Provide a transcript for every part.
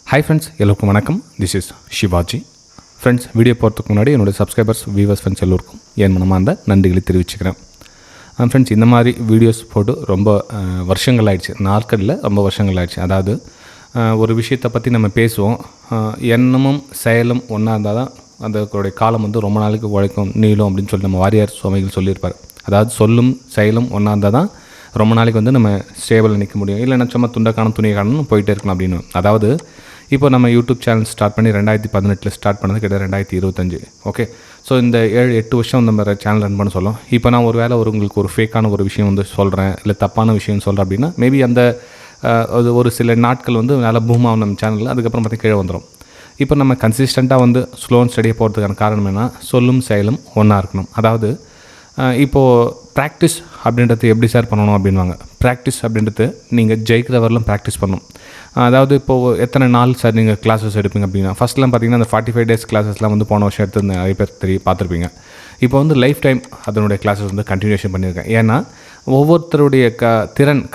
Hi friends, எல்லோருக்கும் வணக்கம். This is Shivaji. Friends, video போகிறதுக்கு முன்னாடி என்னோடய சப்ஸ்கிரைபர்ஸ், வியூவர்ஸ், ஃப்ரெண்ட்ஸ் எல்லோருக்கும் என் மனமாக அந்த நன்றிகளை தெரிவிச்சுக்கிறேன். ஃப்ரெண்ட்ஸ், இந்த மாதிரி வீடியோஸ் போட்டு ரொம்ப வருஷங்கள் ஆயிடுச்சு, நாட்களில் ரொம்ப வருஷங்கள் ஆயிடுச்சு. அதாவது ஒரு விஷயத்தை பற்றி நம்ம பேசுவோம், எண்ணமும் செயலும் ஒன்றா இருந்தால் தான் அதோடைய காலம் வந்து ரொம்ப நாளைக்கு உழைக்கும், நீளும் அப்படின்னு சொல்லி நம்ம வாரியார் சுவாமிகள் சொல்லியிருப்பார். அதாவது சொல்லும் செயலும் ஒன்றா இருந்தால் தான் ரொம்ப நாளைக்கு வந்து நம்ம ஸ்டேபிளில் நிற்க முடியும். இல்லைன்னா சும்மா துண்டை காணும் துணியை காணும் போயிட்டே இருக்கலாம் அப்படின்னு. அதாவது இப்போ நம்ம யூடியூப் சேனல் ஸ்டார்ட் பண்ணி 2018 ஸ்டார்ட் பண்ணது கிட்ட 2025. ஓகே, ஸோ இந்த 7-8 வருஷம் நம்ம சேனல் ரன் பண்ண சொல்லும். இப்போ நான் ஒரு வேளை உங்களுக்கு ஒரு ஃபேக்கான ஒரு விஷயம் வந்து சொல்கிறேன், இல்லை தப்பான விஷயம் சொல்கிறேன் அப்படின்னா மேபி அந்த அது ஒரு சில நாட்கள் வந்து நல்லா பூமாகும் நம்ம சேனலில், அதுக்கப்புறம் பார்த்து கீழே வந்துடும். இப்போ நம்ம கன்சிஸ்டண்ட்டாக வந்து ஸ்லோ அண்ட் ஸ்டடியாக போகிறதுக்கான காரணம் என்ன, சொல்லும் செயலும் ஒன்றா இருக்கணும். அதாவது இப்போது ப்ராக்டிஸ் அப்படின்றது எப்படி சார் பண்ணணும் அப்படின்வாங்க. ப்ராக்டிஸ் அப்படின்றது நீங்கள் ஜெயிக்கிற வரலும் ப்ராக்டிஸ் பண்ணணும். அதாவது இப்போது எத்தனை நாள் சார் நீங்கள் கிளாஸஸ் எடுப்பீங்க அப்படின்னா, ஃபஸ்ட்லாம் பார்த்தீங்கன்னா அந்த 45 days கிளாஸஸ்லாம் வந்து போன வருஷம் எடுத்து நிறைய பேர் பார்த்துருப்பீங்க. இப்போ வந்து லைஃப் டைம் அதனுடைய கிளாஸஸ் வந்து கண்டினியூஷன் பண்ணியிருக்கேன். ஏன்னா ஒவ்வொருத்தருடைய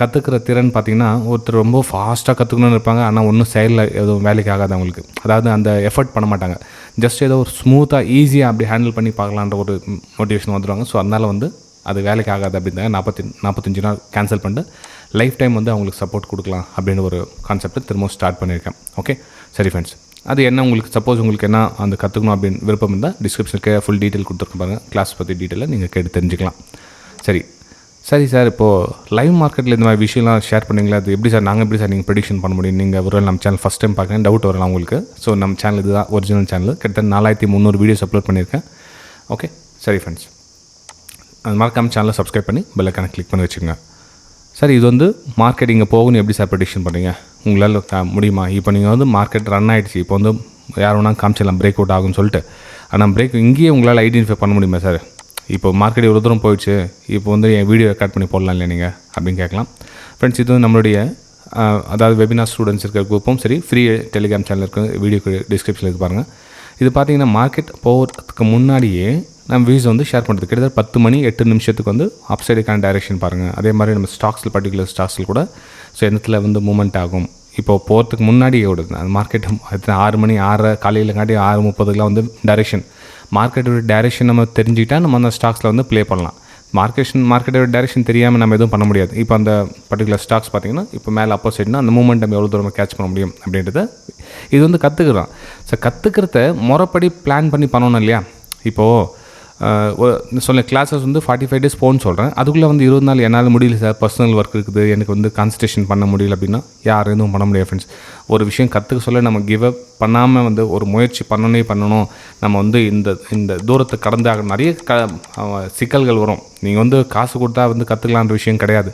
கற்றுக்கிற திறன் பார்த்திங்கன்னா, ஒருத்தர் ரொம்ப ஃபாஸ்ட்டாக கற்றுக்கணும்னு இருப்பாங்க, ஆனால் ஒன்றும் செயலில் எதுவும் வேலைக்கு ஆகாது அவங்களுக்கு. அதாவது அந்த எஃபர்ட் பண்ண மாட்டாங்க, ஜஸ்ட் ஏதோ ஒரு ஸ்மூத்தாக ஈஸியாக அப்படி ஹேண்டில் பண்ணி பார்க்கலான்ற ஒரு மோட்டிவேஷன் வந்துடுவாங்க. ஸோ அதனால் வந்து அது வேலைக்கு ஆகாது அப்படின்னு 45 நாள் கேன்சல் பண்ணிட்டு லைஃப் டைம் வந்து அவங்களுக்கு சப்போர்ட் கொடுக்கலாம் அப்படின்னு ஒரு கான்செப்டை திரும்பவும் ஸ்டார்ட் பண்ணியிருக்கேன். ஓகே, சரி ஃப்ரெண்ட்ஸ், அது என்ன உங்களுக்கு சப்போஸ் உங்களுக்கு என்ன அந்த கற்றுக்கணும் அப்படின்னு விருப்பம் இருந்தால் டிஸ்கிரிப்ஷனுக்கு ஃபுல் டீட்டெயில் கொடுத்துருக்க பாருங்கள். கிளாஸ் பற்றி டீட்டெயிலாக நீங்கள் கேட்டு தெரிஞ்சுக்கலாம். சரி சார், இப்போது லைவ் மார்க்கெட்டில் இந்த மாதிரி விஷயம்லாம் ஷேர் பண்ணிங்களா, அது எப்படி சார், நாங்கள் எப்படி சார் நீங்கள் ப்ரெடிக்ஷன் பண்ண முடியும், நீங்கள் ஒரு நம்ம சேனல் ஃபஸ்ட் டைம் பார்க்குறேன் டவுட் வரலாம் உங்களுக்கு. ஸோ நம்ம சேனல் இதுதான் ஒரிஜினல் சேனல், கிட்டத்தட்ட 4300 வீடியோஸ் அப்லோட் பண்ணியிருக்கேன். ஓகே, சரி ஃப்ரெண்ட்ஸ், அது மறக்காமல் சேனலை சப்ஸ்கிரைப் பண்ணி பெல் ஐகானை கிளிக் பண்ணி வச்சுக்கோங்க. சார், இது வந்து மார்க்கெட் இங்கே போகணும் எப்படி சார் ப்ரெடிக்ஷன் பண்ணுறீங்க, உங்களால் முடியுமா? இப்போ நீங்கள் வந்து மார்க்கெட் ரன் ஆகிடுச்சு, இப்போ வந்து யார் வேணால் காமிச்சிடலாம் பிரேக் அவுட் ஆகும்னு சொல்லிட்டு, ஆனால் பிரேக் இங்கேயே உங்களால் ஐடென்டிஃபை பண்ண முடியுமா சார்? இப்போ மார்க்கெட் எவ்வளோ தூரம் போயிடுச்சு, இப்போ வந்து என் வீடியோ ரெக்கார்ட் பண்ணி போடலாம் இல்லை நீங்கள் அப்படின்னு கேட்கலாம். ஃப்ரெண்ட்ஸ், இது வந்து நம்மளுடைய அதாவது வெபினார் ஸ்டூடெண்ட்ஸ் இருக்கிற குரூப்பும் சரி, ஃப்ரீ டெலிகிராம் சேனல் இருக்கிற வீடியோக்கு டிஸ்கிரிப்ஷனில் இருக்குது பாருங்கள். இது பார்த்தீங்கன்னா மார்க்கெட் போகிறதுக்கு முன்னாடியே நம்ம வியூஸ் வந்து ஷேர் பண்ணுறது கிட்டத்தட்ட 10 மணி 8 நிமிஷத்துக்கு வந்து அப்சைடுக்கான டைரெக்ஷன் பாருங்கள். அதே மாதிரி நம்ம ஸ்டாக்ஸில் பர்டிகுலர் ஸ்டாக்ஸில் கூட ஸோ எந்தத்தில் வந்து மூவ்மெண்ட் ஆகும். இப்போ போகிறதுக்கு முன்னாடியே ஓடுது அந்த மார்க்கெட் 6 மணி 6 காலையிலங்காட்டி 6:30 வந்து டைரெக்ஷன், மார்க்கெட்டோட டைரெக்ஷன் நம்ம தெரிஞ்சுக்கிட்டால் நம்ம அந்த ஸ்டாக்ஸில் வந்து ப்ளே பண்ணலாம். மார்க்கெட்டோட டைரெக்ஷன் தெரியாமல் நம்ம எதுவும் பண்ண முடியாது. இப்போ அந்த பர்டிகுலர் ஸ்டாக்ஸ் பார்த்திங்கன்னா இப்போ மேலே அப்போ சைட்னா அந்த மூவ்மெண்ட் நம்ம எவ்வளோ தூரம் கேட்ச் பண்ண முடியும் அப்படின்றத இது வந்து கற்றுக்குறோம். ஸோ கற்றுக்கிறத முறைப்படி பிளான் பண்ணி பண்ணணும் இல்லையா? இப்போது சொல்ல கிளாஸஸ் வந்து 45 days போகணுன்னு சொல்கிறேன், அதுக்குள்ளே வந்து 20 நாள் என்னால் முடியல சார், பர்சனல் ஒர்க் இருக்குது, எனக்கு வந்து கான்சன்ட்ரேஷன் பண்ண முடியல அப்படின்னா யாரும் எதுவும் பண்ண முடியாது ஃப்ரெண்ட்ஸ். ஒரு விஷயம் கற்றுக்க சொல்ல நம்ம கிவ் அப் பண்ணாமல் வந்து ஒரு முயற்சி பண்ணணும். நம்ம வந்து இந்த தூரத்தை கடந்தாக நிறைய சிக்கல்கள் வரும். நீங்கள் வந்து காசு கொடுத்தா வந்து கற்றுக்கலான்ற விஷயம் கிடையாது.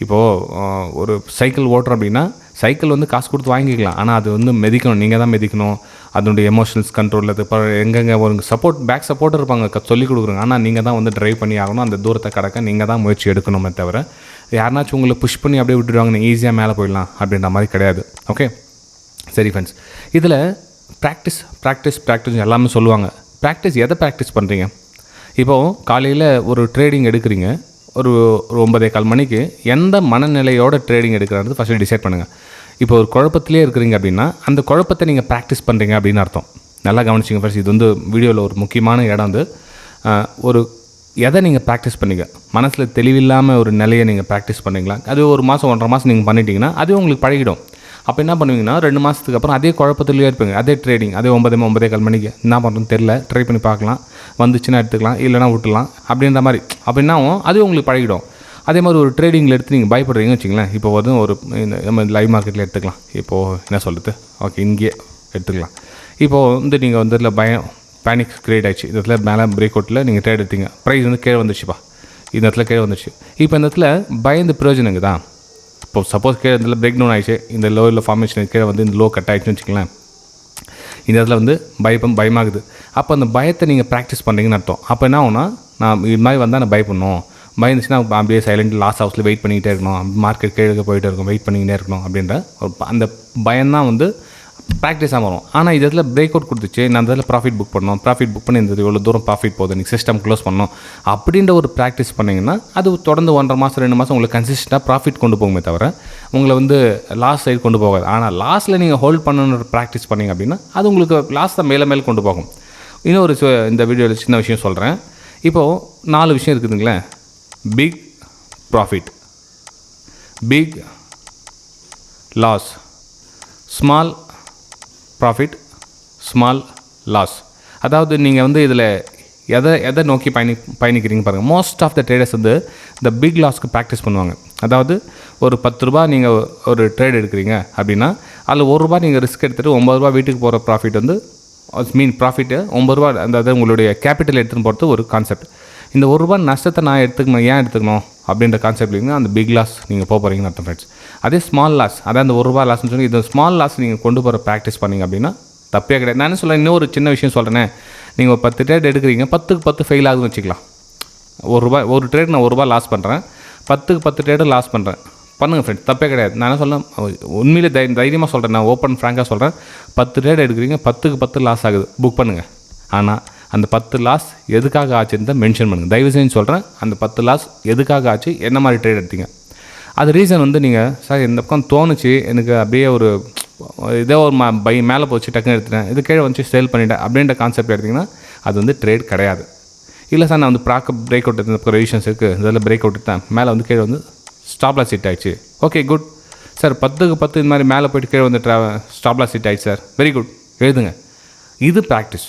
இப்போது ஒரு சைக்கிள் ஓட்டுறோம் அப்படின்னா சைக்கிள் வந்து காசு கொடுத்து வாங்கிக்கலாம், ஆனால் அது வந்து மிதிக்கணும், நீங்கள் தான் மிதிக்கணும். அதனுடைய எமோஷனல்ஸ் கண்ட்ரோல், அது இப்போ எங்கெங்கே ஒரு பேக் சப்போர்ட்டர் இருப்பாங்க சொல்லிக் கொடுக்குறாங்க, ஆனால் நீங்கள் தான் வந்து ட்ரைவ் பண்ணி ஆகணும். அந்த தூரத்தை கடக்க நீங்கள் தான் முயற்சி எடுக்கணுமே தவிர யாருனாச்சும் உங்களை புஷ் பண்ணி அப்படியே விட்டுடுவாங்க, நீங்கள் ஈஸியாக மேலே போயிடலாம் அப்படின்ற மாதிரி கிடையாது. ஓகே, சரி ஃப்ரெண்ட்ஸ், இதில் ப்ராக்டிஸ் எல்லாமே சொல்லுவாங்க. எதை ப்ராக்டிஸ் பண்ணுறீங்க? இப்போது காலையில் ஒரு ட்ரேடிங் எடுக்கிறீங்க, ஒரு 9:15 மணிக்கு எந்த மனநிலையோட ட்ரேடிங் எடுக்கிறது ஃபஸ்ட்டு டிசைட் பண்ணுங்கள். இப்போ ஒரு குழப்பத்திலே இருக்கிறீங்க அப்படின்னா அந்த குழப்பத்தை நீங்கள் ப்ராக்டிஸ் பண்ணுறீங்க அப்படின்னு அர்த்தம். நல்லா கவனிச்சிங்க ஃபர்ஸ்ட், இது வந்து வீடியோவில் ஒரு முக்கியமான இடம் வந்து ஒரு எதை நீங்கள் ப்ராக்டிஸ் பண்ணிங்க, மனசில் தெளிவில்லாமல் ஒரு நிலையை நீங்கள் ப்ராக்டிஸ் பண்ணிங்களா, அது 1 மாதம் 1.5 மாதம் நீங்கள் பண்ணிட்டீங்கன்னா அதுவே உங்களுக்கு பழகிடும். அப்போ என்ன பண்ணுவீங்கன்னா 2 மாதத்துக்கு அப்புறம் அதே குழப்பத்திலேயே இருப்பீங்க, அதே ட்ரேடிங், அதே 9:15 மணிக்கு என்ன பண்ணுறதுன்னு தெரில, ட்ரை பண்ணி பார்க்கலாம், வந்துச்சுன்னா எடுத்துக்கலாம், இல்லைனா விட்டுலாம் அப்படின்ற மாதிரி. அப்படின்னா அதுவே உங்களுக்கு பழகிடும். அதே மாதிரி ஒரு ட்ரேடிங்கில் எடுத்து நீங்கள் பயப்படுறீங்கன்னு வச்சிங்களேன். இப்போ வந்து ஒரு நம்ம லைவ் மார்க்கெட்டில் எடுத்துக்கலாம், இப்போது என்ன சொல்கிறது, ஓகே இங்கேயே எடுத்துக்கலாம். இப்போது வந்து நீங்கள் வந்து இதில் பேனிக் கிரியேட் ஆகிடுச்சு, இந்த இடத்துல மேலே பிரேக் அவுட்டில் நீங்கள் ட்ரேட் எடுத்தீங்க, ப்ரைஸ் வந்து கீழே வந்துடுச்சுப்பா, இந்த இடத்துல கீழே வந்துடுச்சு. இப்போ இந்த இடத்துல பயந்து பிரயோஜனங்க தான். இப்போ சப்போஸ் கீழே இதில் பிரேக் டவுன் ஆகிடுச்சு, இந்த லோவில் ஃபார்மேஷன் கீழே வந்து இந்த லோ கட் ஆகிடுச்சுன்னு வச்சுக்கலாம், இந்த இடத்துல வந்து பயமாகுது. அப்போ அந்த பயத்தை நீங்கள் ப்ராக்டிஸ் பண்ணுறீங்கன்னு அர்த்தம். அப்போ என்ன ஆகுனா, நான் இது மாதிரி வந்தால் நான் பயப்படணும், பயந்துச்சுன்னா அப்படியே சைலண்ட் லாஸ் ஹவுஸில் வெயிட் பண்ணிக்கிட்டே இருக்கணும், மார்க்கெட் கீழே போயிட்டே இருக்கும், வெயிட் பண்ணிக்கிட்டே இருக்கணும் அப்படின்ற அந்த பயம்தான் வந்து ப்ராக்டிஸாக வரும். ஆனால் இது இதில் பிரேக் அவுட் கொடுத்துச்சு, நான் அந்த இதில் ப்ராஃபிட் புக் பண்ணோம், ப்ராஃபிட் புக் பண்ணி இந்த இவ்வளோ தூரம் ப்ராஃபிட் போகுது, நீங்கள் சிஸ்டம் க்ளோஸ் பண்ணோம் அப்படின்ற ஒரு ப்ராக்டிஸ் பண்ணிங்கன்னா அது தொடர்ந்து 1.5 மாதம் 2 மாதம் உங்களுக்கு கன்சிஸ்டண்ட்டாக ப்ராஃபிட் கொண்டு போகுமே தவிர உங்களை வந்து லாஸ் சைடு கொண்டு போகாது. ஆனால் லாஸில் நீங்கள் ஹோல்ட் பண்ணணுன்ற ப்ராக்டிஸ் பண்ணிங்க அப்படின்னா அது உங்களுக்கு லாஸ் தான் மேலே மேலே கொண்டு போகும். இன்னொரு இந்த வீடியோவில் சின்ன விஷயம் சொல்கிறேன். இப்போது 4 விஷயம் இருக்குதுங்களே, big profit, big loss, small profit, small loss. அதாவது நீங்கள் வந்து இதில் எதை நோக்கி பயணிக்கிறீங்க பாருங்கள். மோஸ்ட் ஆஃப் த ட்ரேடர்ஸ் வந்து இந்த பிக் லாஸ்க்கு ப்ராக்டிஸ் பண்ணுவாங்க. அதாவது ஒரு 10 ரூபா நீங்கள் ஒரு ட்ரேட் எடுக்கிறீங்க அப்படின்னா அதில் 1 ரூபா நீங்கள் ரிஸ்க் எடுத்துகிட்டு 9 ரூபா வீட்டுக்கு போகிற ப்ராஃபிட் வந்து ப்ராஃபிட்டு 9 ரூபா, அதாவது உங்களுடைய கேபிட்டல் எடுத்துன்னு போகிறது ஒரு கான்செப்ட். இந்த 1 ரூபா நஷ்டத்தை நான் எடுத்துக்கணும் அப்படின்ற கான்செப்ட் இல்லைங்க, அந்த பிக் லாஸ் நீங்கள் போகிறீங்கன்னு அர்த்தம் ஃப்ரெண்ட்ஸ். அதே ஸ்மால் லாஸ், அதாவது அந்த 1 ரூபா லாஸ்ன்னு சொல்லி இது ஸ்மால் லாஸ் நீங்கள் கொண்டு போகிற ப்ராக்டிஸ் பண்ணிங்க அப்படின்னா தப்பே கிடையாது. நான் சொல்ல இன்னொரு சின்ன விஷயம் சொல்கிறேனே, நீங்கள் ஒரு 10 ட்ரேட் எடுக்கிறீங்க, 10க்கு 10 ஃபெயில் ஆகுதுன்னு வச்சுக்கலாம். 1 ரூபா ஒரு ட்ரேட் நான் 1 ரூபா லாஸ் பண்ணுறேன், 10க்கு 10 ட்ரேடு லாஸ் பண்ணுங்கள் ஃப்ரெண்ட்ஸ், தப்பே கிடையாது. நான் என்ன சொல்ல உண்மையிலே தைரியமாக சொல்கிறேன், நான் ஓப்பன் ஃப்ராங்காக சொல்கிறேன். 10 ட்ரேட் எடுக்கிறீங்க, 10க்கு 10 லாஸ் ஆகுது, புக் பண்ணுங்கள். ஆனால் அந்த 10 லாஸ் எதுக்காக ஆச்சுன்னு தான் மென்ஷன் பண்ணுங்கள். தயவு செஞ்சு சொல்கிறேன், அந்த 10 லாஸ் எதுக்காக ஆச்சு, என்ன மாதிரி ட்ரேட் எடுத்தீங்க, அது ரீசன் வந்து நீங்கள் சார் இந்த பக்கம் தோணுச்சு எனக்கு அப்படியே ஒரு இதே ஒரு மேலே போச்சு டக்குன்னு எடுத்துட்டேன், இது கீழே வந்து சேல் பண்ணிட்டேன் அப்படின்ற கான்செப்ட் எடுத்திங்கன்னா அது வந்து ட்ரேட் கிடையாது. இல்லை சார் நான் வந்து பிரேக் அவுட் எடுத்து ரெவிஷன்ஸ் இருக்குது, இதில் பிரேக் அவுட் எடுத்தேன், மேலே வந்து கீழே வந்து ஸ்டாப் லாஸ் ஹிட் ஆயிடுச்சு, ஓகே குட் சார். 10க்கு 10 இந்த மாதிரி மேலே போய்ட்டு கீழே வந்து ஸ்டாப் லாஸ் ஹிட் ஆயிடுச்சு சார், வெரி குட், எழுதுங்க. இது ப்ராக்டிஸ்.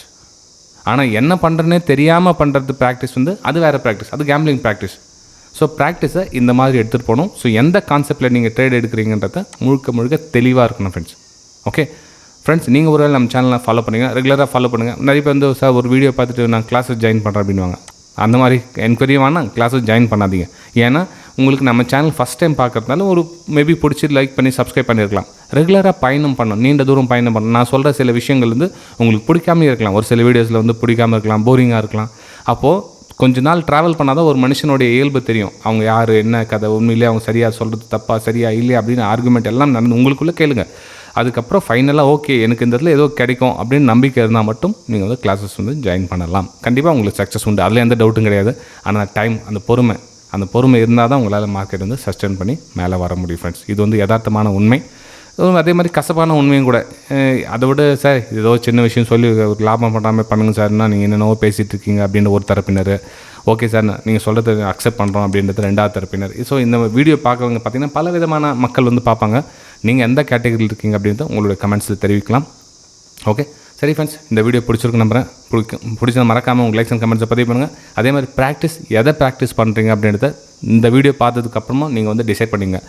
ஆனால் என்ன பண்ணுறதுனே தெரியாமல் பண்ணுறது ப்ராக்டிஸ் வந்து அது வேறு ப்ராக்டிஸ், அது கேம்பிளிங் ப்ராக்டிஸ். ஸோ ப்ராக்டிஸை இந்த மாதிரி எடுத்துகிட்டு போகணும். ஸோ எந்த கான்செப்டில் நீங்கள் ட்ரேட் எடுக்கிறீங்கன்றத முழுக்க தெளிவாக இருக்கணும் ஃப்ரெண்ட்ஸ். ஓகே ஃப்ரெண்ட்ஸ், நீங்கள் ஒரு வேளை நம்ம சேனலை ஃபாலோ பண்ணுங்கள், ரெகுலராக ஃபாலோ பண்ணுங்கள். நிறைய பேர் வந்து சார் ஒரு வீடியோ பார்த்துட்டு நான் கிளாஸஸ் ஜாயின் பண்ணுறேன் அப்படின்வாங்க. அந்த மாதிரி என்கொயரி வேணால் கிளாஸஸ் ஜாயின் பண்ணாதீங்க. ஏன்னா உங்களுக்கு நம்ம சேனல் ஃபஸ்ட் டைம் பார்க்குறதுனால ஒரு மேபி பிடிச்சி லைக் பண்ணி சப்ஸ்கிரைப் பண்ணியிருக்கலாம். ரெகுலராக பயணம் பண்ணணும், நீண்ட தூரம் பயணம் பண்ணணும். நான் சொல்கிற சில விஷயங்கள் வந்து உங்களுக்கு பிடிக்காமே இருக்கலாம், ஒரு சில வீடியோஸில் வந்து பிடிக்காமல் இருக்கலாம், போரிங்காக இருக்கலாம். அப்போது கொஞ்ச நாள் ட்ராவல் பண்ணால் தான் ஒரு மனுஷனுடைய இயல்பு தெரியும், அவங்க யார், என்ன கதை, உண்மையிலே அவங்க சரியாக சொல்கிறது தப்பா சரியா இல்லையா அப்படின்னு ஆர்குமெண்ட் எல்லாம் நடந்து உங்களுக்குள்ளே கேளுங்க. அதுக்கப்புறம் ஃபைனலாக ஓகே எனக்கு இந்த இடத்துல ஏதோ கிடைக்கும் அப்படின்னு நம்பிக்கை இருந்தால் மட்டும் நீங்கள் வந்து கிளாஸஸ் வந்து ஜாயின் பண்ணலாம். கண்டிப்பாக உங்களுக்கு சக்ஸஸ் உண்டு, அதில் எந்த டவுட்டும் கிடையாது. ஆனால் டைம், அந்த பொறுமை இருந்தால் தான் உங்களால் மார்க்கெட் வந்து சஸ்டெயின் பண்ணி மேலே வர முடியும் ஃப்ரெண்ட்ஸ். இது வந்து யதார்த்தமான உண்மை. அதே மாதிரி கசப்பான உண்மையும் கூட. அதை விட சார் ஏதோ சின்ன விஷயம் சொல்லி ஒரு லாபம் பண்ணாமல் பண்ணுங்கள் சார்னா நீங்கள் என்னென்னவோ பேசிகிட்டு இருக்கீங்க அப்படின்ற ஒரு தரப்பினர், ஓகே சார் நீங்கள் சொல்கிறது அக்செப்ட் பண்ணுறோம் அப்படின்றது 2வது தரப்பினர். ஸோ இந்த வீடியோ பார்க்குறவங்க பார்த்திங்கன்னா பல விதமான மக்கள் வந்து பார்ப்பாங்க. நீங்கள் எந்த கேட்டகரியில் இருக்கீங்க அப்படின்றத உங்களுடைய கமெண்ட்ஸில் தெரிவிக்கலாம். ஓகே சரி ஃப்ரெண்ட்ஸ், இந்த வீடியோ பிடிச்சிருக்கு நம்புறேன். பிடிச்சதை மறக்காமல் உங்கள் லைக்ஸ் அண்ட் கமெண்ட்ஸை பதிவு பண்ணுங்கள். அதே மாதிரி எதை ப்ராக்டிஸ் பண்ணுறீங்க அப்படின்றத இந்த வீடியோ பார்த்ததுக்கப்புறமா நீங்கள் வந்து டிசைட் பண்ணிங்க.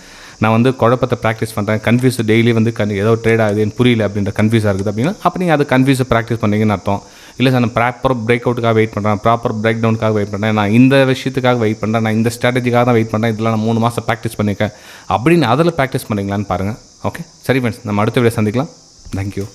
நான் வந்து குழப்பத்தை ப்ராக்டிஸ் பண்ணுறேன், கன்ஃபியூஸ் டெய்லி வந்து ஏதோ ட்ரேட் ஆகுது எனக்கு புரியல அப்படின்ற கன்ஃபியூஸாக இருக்குது அப்படின்னா அப்போ நீங்கள் அது கன்ஃபியூஸை ப்ராக்டிஸ் பண்ணுறீங்கன்னு அர்த்தம். இல்லை சார் நான் ப்ராப்பர் பிரேக் அவுட்டுக்காக வெயிட் பண்ணுறேன், ப்ராப்பர் பிரேக் டவுனுக்காக வெயிட் பண்ணுறேன், நான் இந்த விஷயத்துக்காக வெயிட் பண்ணுறேன், நான் இந்த ஸ்ட்ராட்டஜிக்காக தான் வெயிட் பண்ணுறேன், இதெல்லாம் நான் 3 மாதம் ப்ராக்டிஸ் பண்ணியிருக்கேன் அப்படின்னு அதில் ப்ராக்டிஸ் பண்ணிங்களான்னு பாருங்கள். ஓகே சரி ஃப்ரெண்ட்ஸ், நம்ம அடுத்த வீடியோ சந்திக்கலாம். தேங்க்யூ.